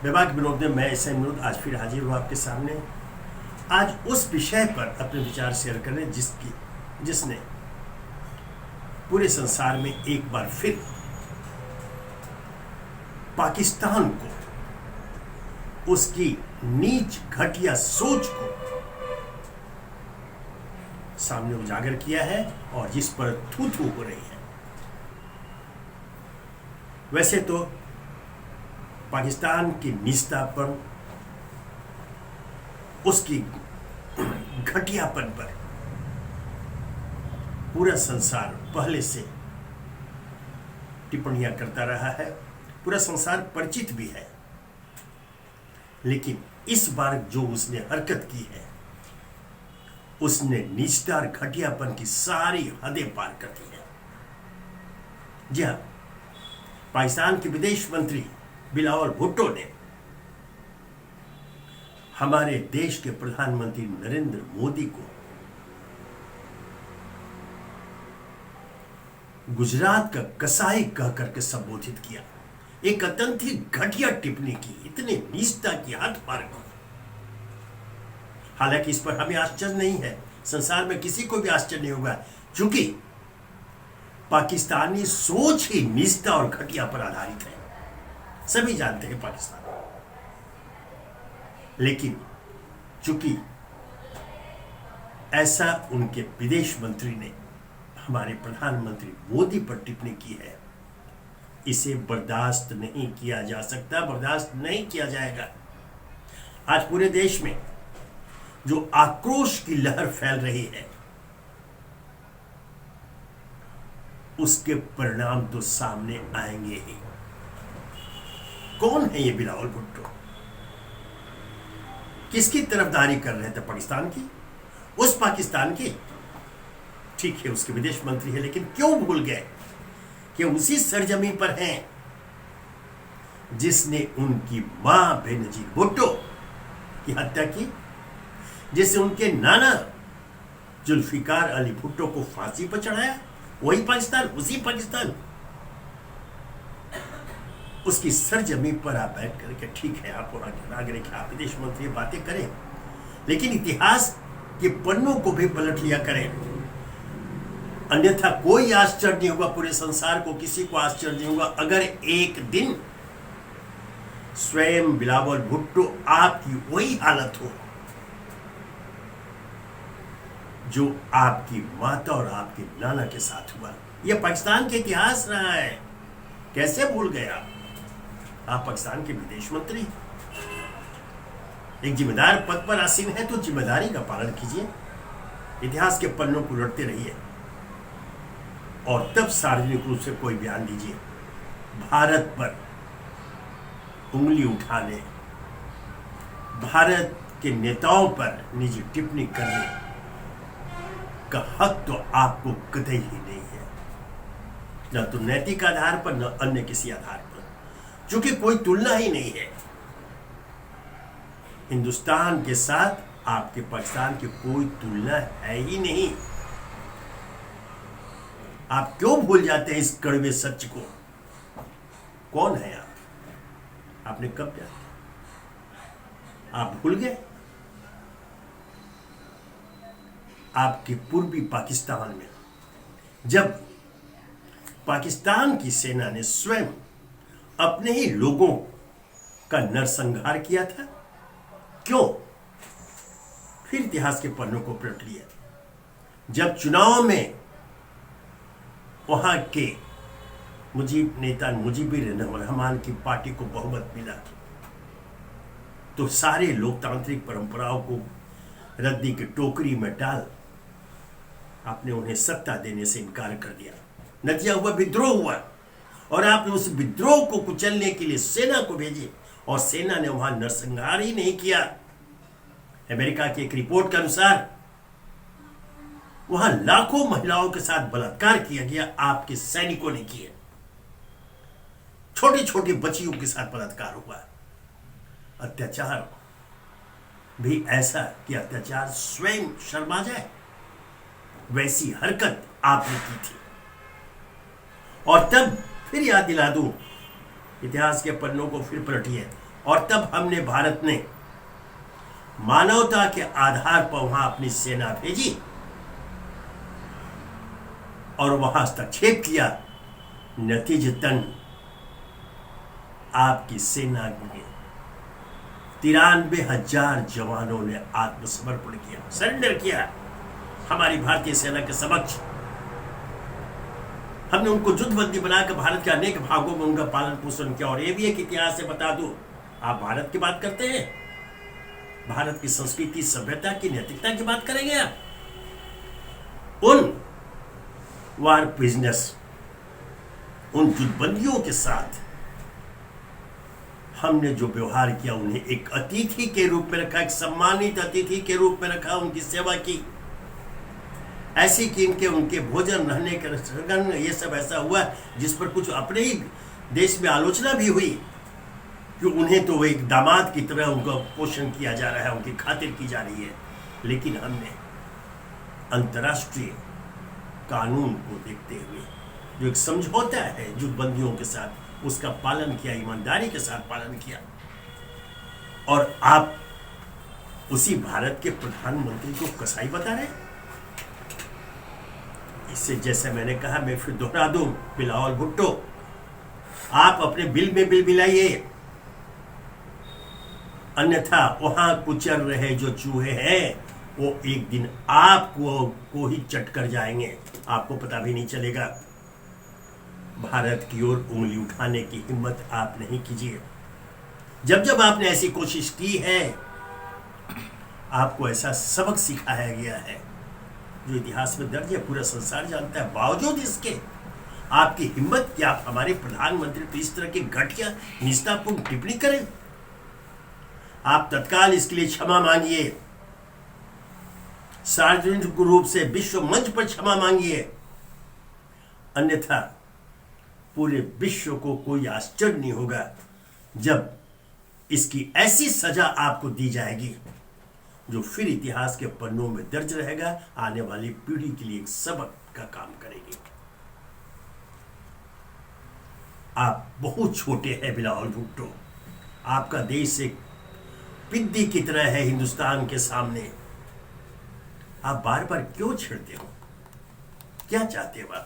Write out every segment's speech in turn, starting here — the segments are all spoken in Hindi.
विभाग विनोद में मैं एस एन विनोद आज फिर हाजिर हूँ आपके सामने। आज उस विषय पर अपने विचार शेयर करें जिसने पूरे संसार में एक बार फिर पाकिस्तान को उसकी नीच घटिया सोच को सामने उजागर किया है और जिस पर थू थू हो रही है। वैसे तो पाकिस्तान की निजतापन, उसकी घटियापन पर पूरा संसार पहले से टिप्पणियां करता रहा है, पूरा संसार परिचित भी है। लेकिन इस बार जो उसने हरकत की है, उसने निजता और घटियापन की सारी हदें पार कर दी है। जी हाँ, पाकिस्तान के विदेश मंत्री बिलावल भुट्टो ने हमारे देश के प्रधानमंत्री नरेंद्र मोदी को गुजरात का कसाई कह करके संबोधित किया। एक अत्यंत ही घटिया टिप्पणी की, इतने नीचता की हद पार कर। हालांकि इस पर हमें आश्चर्य नहीं है, संसार में किसी को भी आश्चर्य नहीं होगा, क्योंकि पाकिस्तानी सोच ही नीचता और घटिया पर आधारित है। सभी जानते हैं पाकिस्तान। लेकिन चूंकि ऐसा उनके विदेश मंत्री ने हमारे प्रधानमंत्री मोदी पर टिप्पणी की है, इसे बर्दाश्त नहीं किया जा सकता, बर्दाश्त नहीं किया जाएगा। आज पूरे देश में जो आक्रोश की लहर फैल रही है, उसके परिणाम तो सामने आएंगे ही। कौन है ये बिलावल भुट्टो? किसकी तरफदारी कर रहे थे? पाकिस्तान की? उस पाकिस्तान की? ठीक है, उसके विदेश मंत्री है, लेकिन क्यों भूल गए कि उसी सरजमीन पर हैं जिसने उनकी मां बेनजीर भुट्टो की हत्या की, जिसने उनके नाना जुल्फिकार अली भुट्टो को फांसी पर चढ़ाया। वही पाकिस्तान, उसी पाकिस्तान। उसकी सरजमीन पर आप बैठ करके, ठीक है आप वहां के नागरिक, आप विदेश मंत्री बातें करें, लेकिन इतिहास के पन्नों को भी पलट लिया करें, अन्यथा कोई आश्चर्य नहीं होगा, पूरे संसार को किसी को आश्चर्य नहीं होगा अगर एक दिन स्वयं बिलावल भुट्टो आपकी वही हालत हो जो आपकी माता और आपके नाना के साथ हुआ। यह पाकिस्तान के इतिहास रहा है। कैसे भूल गए आप पाकिस्तान के विदेश मंत्री, एक जिम्मेदार पद पर आसीन है तो जिम्मेदारी का पालन कीजिए, इतिहास के पन्नों को उलटते रहिए और तब सार्वजनिक रूप से कोई बयान दीजिए। भारत पर उंगली उठाने, भारत के नेताओं पर निजी टिप्पणी करने का हक तो आपको कतई ही नहीं है, न तो नैतिक आधार पर, न अन्य किसी आधार पर, क्योंकि कोई तुलना ही नहीं है हिंदुस्तान के साथ। आपके पाकिस्तान की कोई तुलना है ही नहीं। आप क्यों भूल जाते हैं इस कड़वे सच को? कौन है आप? आपने कब जाना? आप भूल गए? आपके पूर्वी पाकिस्तान में जब पाकिस्तान की सेना ने स्वयं अपने ही लोगों का नरसंहार किया था, क्यों? फिर इतिहास के पन्नों को पलट लिया। जब चुनाव में वहां के मुजीबिर रहमान की पार्टी को बहुमत मिला, तो सारे लोकतांत्रिक परंपराओं को रद्दी की टोकरी में डाल आपने उन्हें सत्ता देने से इनकार कर दिया। नतीजा हुआ विद्रोह हुआ और आपने उस विद्रोह को कुचलने के लिए सेना को भेजी और सेना ने वहां नरसंहार ही नहीं किया। अमेरिका की एक रिपोर्ट के अनुसार वहां लाखों महिलाओं के साथ बलात्कार किया गया, आपके सैनिकों ने किए। छोटी छोटी बच्चियों के साथ बलात्कार हुआ। अत्याचार भी ऐसा कि अत्याचार स्वयं शर्मा जाए, वैसी हरकत आपने की थी। और तब फिर याद दिला दूं, इतिहास के पन्नों को फिर पलटिए, और तब हमने, भारत ने मानवता के आधार पर वहां अपनी सेना भेजी और वहां हस्तक्षेप किया। नतीजतन आपकी सेना के 93,000 जवानों ने आत्मसमर्पण किया, सरेंडर किया हमारी भारतीय सेना के समक्ष। हमने उनको युद्धबंदी बनाकर भारत के अनेक भागों में उनका पालन पोषण किया। और ये भी एक इतिहास से बता दूं, आप भारत की बात करते हैं, भारत की संस्कृति, सभ्यता की, नैतिकता की बात करेंगे आप? उन वार बिजनेस, उन युद्धबंदियों के साथ हमने जो व्यवहार किया, उन्हें एक अतिथि के रूप में रखा, एक सम्मानित अतिथि के रूप में रखा, उनकी सेवा की, ऐसी कि उनके भोजन, रहने के सगन, ये सब ऐसा हुआ जिस पर कुछ अपने ही देश में आलोचना भी हुई कि उन्हें तो एक दामाद की तरह उनका पोषण किया जा रहा है, उनकी खातिर की जा रही है। लेकिन हमने अंतर्राष्ट्रीय कानून को देखते हुए जो एक समझौता है युद्धबंदियों के साथ, उसका पालन किया, ईमानदारी के साथ पालन किया। और आप उसी भारत के प्रधानमंत्री को कसाई बता रहे हैं। इससे, जैसे मैंने कहा, मैं फिर दोहरा दूं, बिलावल भुट्टो, आप अपने बिल में बिल बिलाइए, अन्यथा वहां कुचल रहे जो चूहे हैं वो एक दिन आपको ही चट कर जाएंगे, आपको पता भी नहीं चलेगा। भारत की ओर उंगली उठाने की हिम्मत आप नहीं कीजिए। जब जब आपने ऐसी कोशिश की है, आपको ऐसा सबक सिखाया गया है जो इतिहास में दर्ज है, पूरा संसार जानता है। बावजूद इसके आपकी हिम्मत कि आप हमारे प्रधानमंत्री पर इस तरह की घटिया निष्ठापूर्ण टिप्पणी करें। आप तत्काल इसके लिए क्षमा मांगिए, सार्वजनिक रूप से विश्व मंच पर क्षमा मांगिए, अन्यथा पूरे विश्व को कोई आश्चर्य नहीं होगा जब इसकी ऐसी सजा आपको दी जाएगी जो फिर इतिहास के पन्नों में दर्ज रहेगा, आने वाली पीढ़ी के लिए एक सबक का काम करेगी। आप बहुत छोटे हैं बिलावल भुट्टो, आपका देश एक पिद्दी की तरह है हिंदुस्तान के सामने। आप बार बार क्यों छिड़ते हो? क्या चाहते हो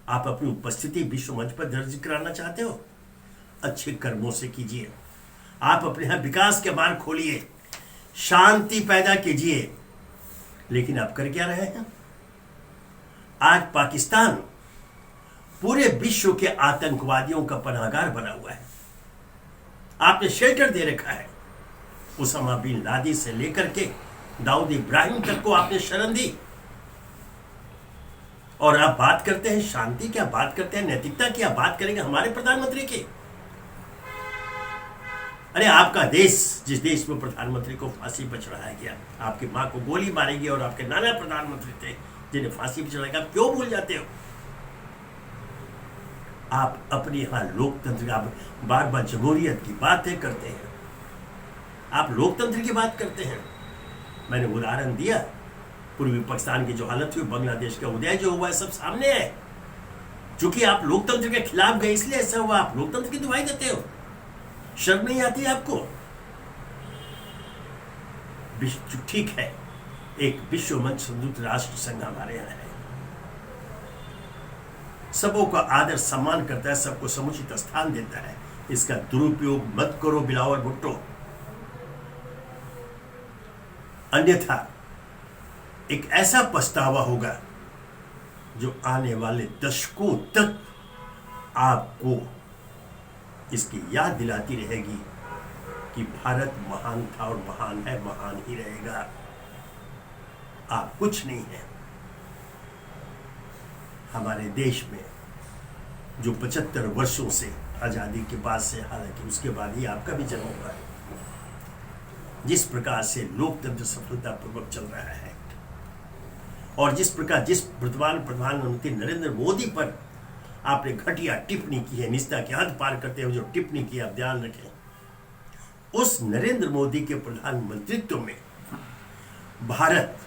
आप अपनी उपस्थिति विश्व मंच पर दर्ज कराना चाहते हो? अच्छे कर्मों से कीजिए। आप अपने यहां विकास के मार्ग खोलिए, शांति पैदा कीजिए। लेकिन आप कर क्या रहे हैं? आज पाकिस्तान पूरे विश्व के आतंकवादियों का पनाहगार बना हुआ है। आपने शेल्टर दे रखा है। उसामा बिन लादेन से लेकर के दाऊद इब्राहिम तक को आपने शरण दी। और आप बात करते हैं शांति की, आप बात करते हैं नैतिकता की, आप बात करेंगे हमारे प्रधानमंत्री की। अरे आपका देश, जिस देश में प्रधानमंत्री को फांसी पर चढ़ाया गया, आपकी मां को गोली मारेगी और आपके नाना प्रधानमंत्री थे जिन्हें फांसी पर चढ़ाया गया, आप क्यों भूल जाते हो? आप अपने यहां लोकतंत्र, आप बार बार जमहूरियत की बातें करते हैं, आप लोकतंत्र की बात करते हैं। मैंने उदाहरण दिया, पूर्वी पाकिस्तान की जो हालत हुई, बांग्लादेश का उदय जो हुआ है, सब सामने है। चूंकि आप लोकतंत्र के खिलाफ गए इसलिए ऐसा हुआ। आप लोकतंत्र की दुहाई देते हो, शर्म नहीं आती आपको? ठीक है, एक विश्व मंच संयुक्त राष्ट्र संघ हमारे यहां है, सबों का आदर सम्मान करता है, सबको समुचित स्थान देता है। इसका दुरुपयोग मत करो बिलावल भुट्टो, अन्यथा एक ऐसा पछतावा होगा जो आने वाले दशकों तक आपको इसकी याद दिलाती रहेगी कि भारत महान था और महान है, महान ही रहेगा। आप कुछ नहीं है। हमारे देश में जो 75 वर्षों से आजादी के बाद से, हालांकि उसके बाद ही आपका भी जन्म हुआ है, जिस प्रकार से लोकतंत्र सफलतापूर्वक चल रहा है और जिस प्रकार जिस वर्तमान प्रधानमंत्री नरेंद्र मोदी पर आपने घटिया टिप्पणी की है, निष्ठा के हद पार करते हुए जो टिप्पणी की, आप ध्यान रखें, उस नरेंद्र मोदी के प्रधानमंत्रित्व में भारत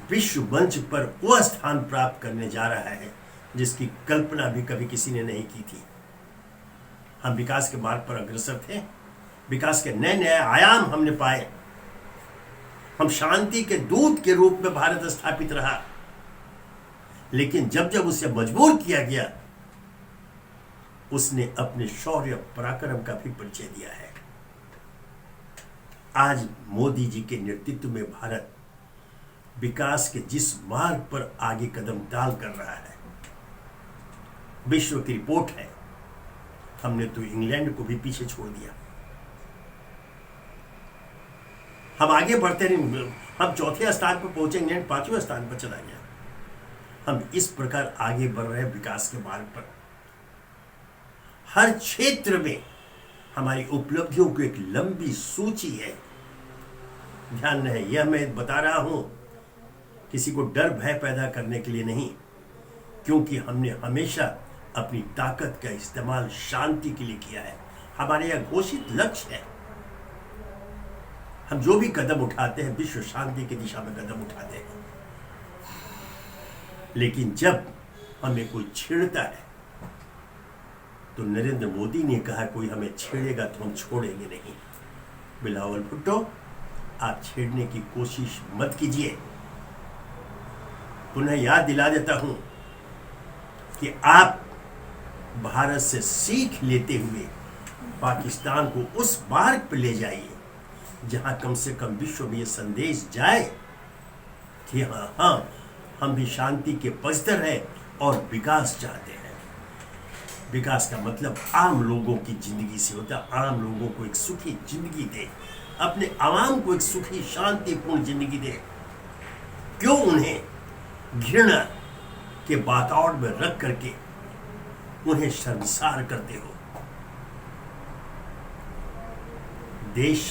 विश्व मंच पर वह स्थान प्राप्त करने जा रहा है जिसकी कल्पना भी कभी किसी ने नहीं की थी। हम विकास के मार्ग पर अग्रसर थे, विकास के नए नए आयाम हमने पाए, हम शांति के दूत के रूप में भारत स्थापित रहा। लेकिन जब जब उसे मजबूर किया गया, उसने अपने शौर्य पराक्रम का भी परिचय दिया है। आज मोदी जी के नेतृत्व में भारत विकास के जिस मार्ग पर आगे कदम डाल कर रहा है, विश्व की रिपोर्ट है, हमने तो इंग्लैंड को भी पीछे छोड़ दिया। हम आगे बढ़ते नहीं, हम चौथे स्थान पर पहुंचे, इंग्लैंड 5वें स्थान पर चला गया। हम इस प्रकार आगे बढ़ रहे हैं विकास के मार्ग पर। हर क्षेत्र में हमारी उपलब्धियों की एक लंबी सूची है। ध्यान रहे, यह मैं बता रहा हूं किसी को डर भय पैदा करने के लिए नहीं, क्योंकि हमने हमेशा अपनी ताकत का इस्तेमाल शांति के लिए किया है। हमारे यह घोषित लक्ष्य है। हम जो भी कदम उठाते हैं, विश्व शांति की दिशा में कदम उठाते हैं। लेकिन जब हमें कोई छेड़ता है, तो नरेंद्र मोदी ने कहा, कोई हमें छेड़ेगा तो हम छोड़ेंगे नहीं। बिलावल भुट्टो, आप छेड़ने की कोशिश मत कीजिए। पुनः याद दिला देता हूं कि आप भारत से सीख लेते हुए पाकिस्तान को उस मार्ग पर ले जाइए जहां कम से कम विश्व में यह संदेश जाए कि हाँ, हम भी शांति के पक्षधर हैं और विकास चाहते हैं। विकास का मतलब आम लोगों की जिंदगी से होता है। आम लोगों को एक सुखी जिंदगी दे, अपने आवाम को एक सुखी शांतिपूर्ण जिंदगी दे। क्यों उन्हें घृणा के वातावरण में रख करके उन्हें शर्मसार करते हो? देश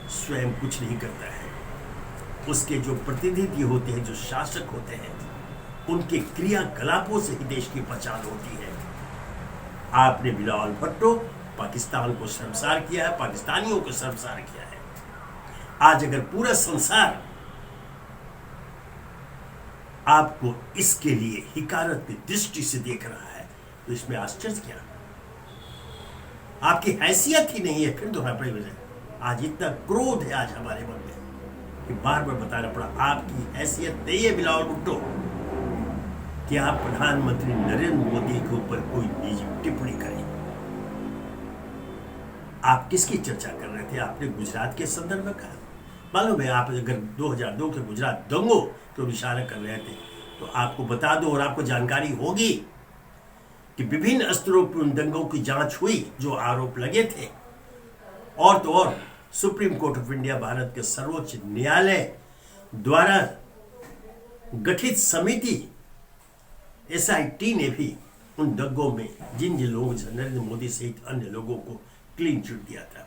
स्वयं कुछ नहीं करता है, उसके जो प्रतिनिधि होते हैं, जो शासक होते हैं, उनके क्रियाकलापों से ही देश की पहचान होती है। आपने बिलावल भुट्टो पाकिस्तान को शर्मसार किया है, पाकिस्तानियों को शर्मसार किया है। आज अगर पूरा संसार आपको इसके लिए हिकारत की दृष्टि से देख रहा है, तो इसमें आश्चर्य क्या? आपकी हैसियत ही नहीं है। फिर दोहरा आज इतना क्रोध है आज हमारे मन में कि बार बार बताना पड़ा, आपकी हैसियत नहीं है बिलावल भुट्टो कि आप प्रधानमंत्री नरेंद्र मोदी के ऊपर कोई निजी टिप्पणी करें। आप किसकी चर्चा कर रहे थे? आपने गुजरात के संदर्भ में कहा। मालूम है, आप अगर 2002 के गुजरात दंगों तो इशारा कर रहे थे, तो आपको बता दो और आपको जानकारी होगी कि विभिन्न स्तरों पर उन दंगों की जांच हुई जो आरोप लगे थे। और तो और supreme court of India, Bharat के सर्वोच्च न्यायालय द्वारा गठित समिति SIT ने भी उन दंगों में जिन जिन लोगों ने नरेंद्र मोदी सहित अन्य लोगों को क्लीन चिट दिया था,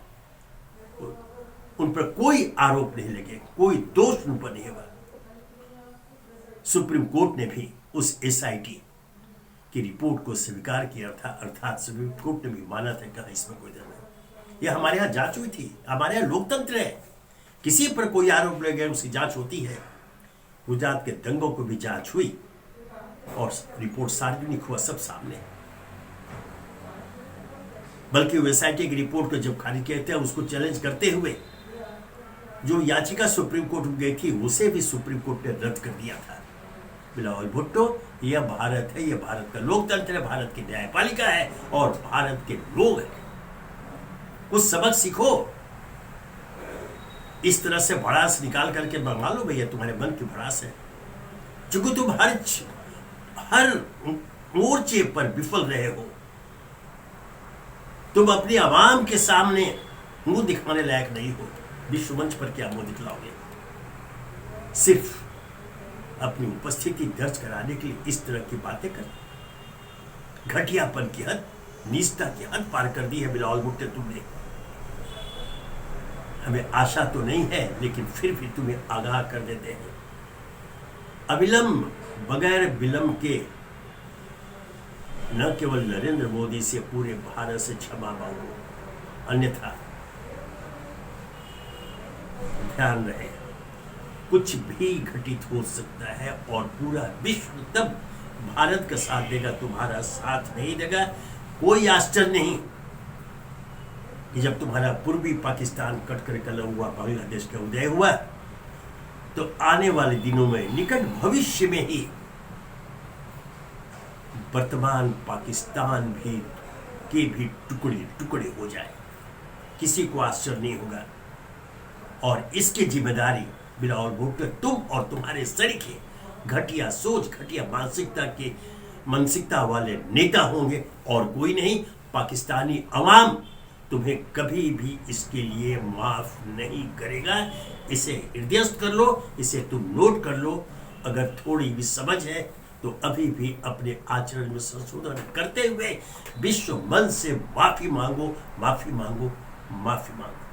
उन पर कोई आरोप नहीं लगे, कोई दोष उन पर नहीं हुआ। सुप्रीम कोर्ट ने भी उस SIT की रिपोर्ट को स्वीकार किया था, अर्थात सुप्रीम कोर्ट ने भी माना था कि इसमें कोई दम नहीं। यह हमारे यहाँ जांच हुई थी। हमारे यहाँ लोकतंत्र है, किसी पर कोई आरोप लगे उसकी जांच होती है। गुजरात के दंगों को भी जांच हुई और रिपोर्ट सार्वजनिक हुआ, सब सामने। बल्कि SIT की रिपोर्ट को जब खारिज किया था, उसको चैलेंज करते हुए जो याचिका सुप्रीम कोर्ट में गई थी, उसे भी सुप्रीम कोर्ट ने रद्द कर दिया था। बिलावल भुट्टो, यह भारत है, यह भारत का लोकतंत्र है, भारत की न्यायपालिका है और भारत के लोग हैं। कुछ सबक सीखो। इस तरह से भड़ास निकाल करके मंगा लो भैया, तुम्हारे मन की भड़ास है। चूंकि तुम हर मोर्चे पर विफल रहे हो, तुम अपनी आवाम के सामने मुंह दिखाने लायक नहीं हो। विश्व मंच पर क्या मुंह दिखलाओगे? सिर्फ अपनी उपस्थिति दर्ज कराने के लिए इस तरह की बातें कर, घटियापन की हद, नीचता की हद पार कर दी है बिलावल भुट्टो तुमने। हमें आशा तो नहीं है, लेकिन फिर भी तुम्हें आगाह कर देते हैं। अविलंब, बगैर विलंब के न केवल नरेंद्र मोदी से, पूरे भारत से क्षमा मांगो, अन्यथा ध्यान रहे कुछ भी घटित हो सकता है और पूरा विश्व तब भारत का साथ देगा, तुम्हारा साथ नहीं देगा। कोई आश्चर्य नहीं कि जब तुम्हारा पूर्वी पाकिस्तान कट कर कल हुआ बांग्लादेश का उदय हुआ, तो आने वाले दिनों में निकट भविष्य में ही वर्तमान पाकिस्तान के भी टुकड़े टुकड़े हो जाए, किसी को आश्चर्य नहीं होगा। और इसकी जिम्मेदारी बिलावल भुट्टो तुम और तुम्हारे सरीखे घटिया सोच, घटिया मानसिकता वाले नेता होंगे और कोई नहीं। पाकिस्तानी अवाम तुम्हें कभी भी इसके लिए माफ नहीं करेगा। इसे हृदयस्थ कर लो, इसे तुम नोट कर लो। अगर थोड़ी भी समझ है तो अभी भी अपने आचरण में संशोधन करते हुए विश्व मन से माफी मांगो, माफी मांगो, माफी मांगो।